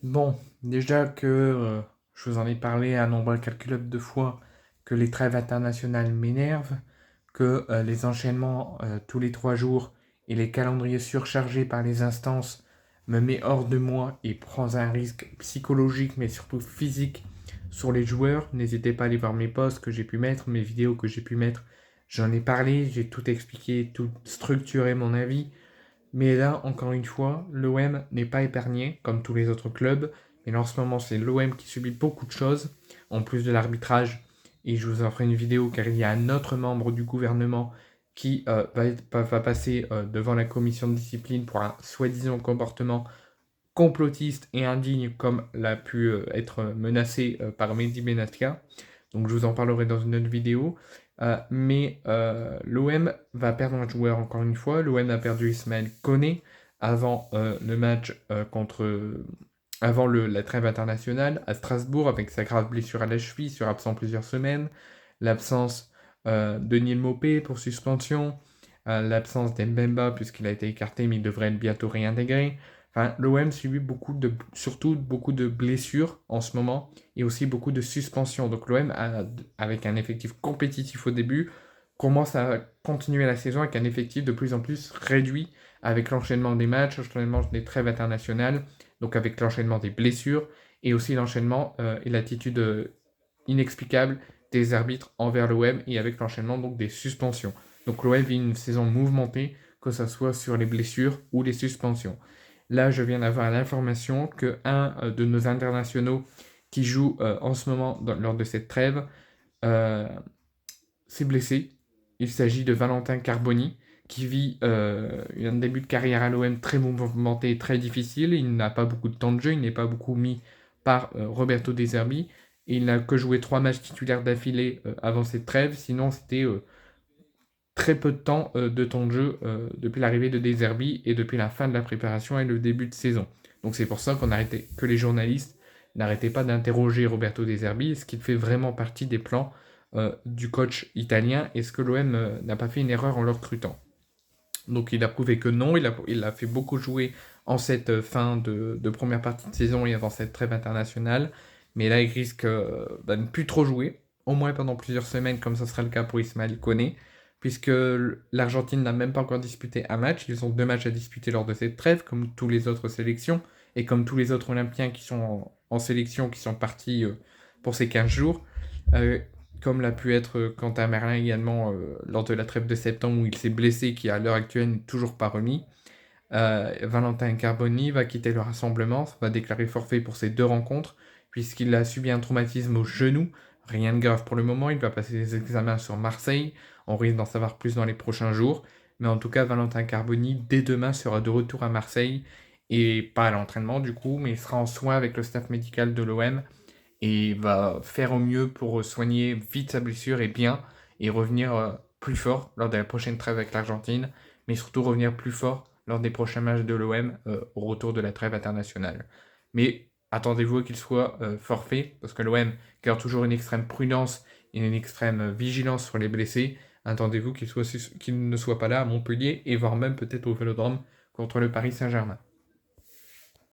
Bon, déjà que je vous en ai parlé un nombre incalculable de fois, que les trêves internationales m'énervent, que les enchaînements tous les 3 jours et les calendriers surchargés par les instances me met hors de moi et prend un risque psychologique mais surtout physique sur les joueurs. N'hésitez pas à aller voir mes posts que j'ai pu mettre, mes vidéos que j'ai pu mettre. J'en ai parlé, j'ai tout expliqué, tout structuré mon avis. Mais là, encore une fois, l'OM n'est pas épargné, comme tous les autres clubs. Mais là, en ce moment, c'est l'OM qui subit beaucoup de choses, en plus de l'arbitrage. Et je vous en ferai une vidéo, car il y a un autre membre du gouvernement qui va passer devant la commission de discipline pour un soi-disant comportement complotiste et indigne, comme l'a pu être menacé par Mehdi Benatia. Donc je vous en parlerai dans une autre vidéo. Mais l'OM va perdre un joueur encore une fois. L'OM a perdu Ismaël Koné avant le match avant la trêve internationale à Strasbourg avec sa grave blessure à la cheville, sur absent plusieurs semaines. L'absence de Neil Maupay pour suspension. L'absence d'Mbemba puisqu'il a été écarté mais il devrait être bientôt réintégré. Enfin, l'OM subit surtout beaucoup de blessures en ce moment et aussi beaucoup de suspensions. Donc l'OM, avec un effectif compétitif au début, commence à continuer la saison avec un effectif de plus en plus réduit avec l'enchaînement des matchs, l'enchaînement des trêves internationales, donc avec l'enchaînement des blessures et aussi l'enchaînement et l'attitude inexplicable des arbitres envers l'OM et avec l'enchaînement donc des suspensions. Donc l'OM vit une saison mouvementée, que ce soit sur les blessures ou les suspensions. Là, je viens d'avoir l'information que un de nos internationaux qui joue en ce moment lors de cette trêve euh, s'est blessé. Il s'agit de Valentin Carboni, qui vit un début de carrière à l'OM très mouvementé et très difficile. Il n'a pas beaucoup de temps de jeu, il n'est pas beaucoup mis par Roberto De Zerbi. Et il n'a que joué 3 matchs titulaires d'affilée avant cette trêve, sinon c'était très peu de temps de jeu depuis l'arrivée de De Zerbi et depuis la fin de la préparation et le début de saison. Donc c'est pour ça que les journalistes n'arrêtaient pas d'interroger Roberto De Zerbi, est-ce qu'il fait vraiment partie des plans du coach italien, est-ce que l'OM n'a pas fait une erreur en le recrutant. Donc il a prouvé que non, il a fait beaucoup jouer en cette fin de première partie de saison et avant cette trêve internationale, mais là il risque de ne plus trop jouer, au moins pendant plusieurs semaines, comme ce sera le cas pour Ismaël Koné, puisque l'Argentine n'a même pas encore disputé un match, ils ont 2 matchs à disputer lors de cette trêve, comme tous les autres sélections, et comme tous les autres Olympiens qui sont en sélection, qui sont partis pour ces 15 jours. Euh, Comme l'a pu être Quentin Merlin également lors de la trêve de septembre où il s'est blessé, qui à l'heure actuelle n'est toujours pas remis. Valentin Carboni va quitter le rassemblement, va déclarer forfait pour ces 2 rencontres, puisqu'il a subi un traumatisme au genou. Rien de grave pour le moment, il va passer des examens sur Marseille, on risque d'en savoir plus dans les prochains jours. Mais en tout cas, Valentin Carboni, dès demain, sera de retour à Marseille, et pas à l'entraînement du coup, mais il sera en soins avec le staff médical de l'OM, et va faire au mieux pour soigner vite sa blessure et bien, et revenir plus fort lors de la prochaine trêve avec l'Argentine, mais surtout revenir plus fort lors des prochains matchs de l'OM au retour de la trêve internationale. Mais attendez-vous qu'il soit forfait, parce que l'OM garde toujours une extrême prudence et une extrême vigilance sur les blessés. Attendez-vous qu'il ne soit pas là à Montpellier, et voire même peut-être au Vélodrome contre le Paris Saint-Germain.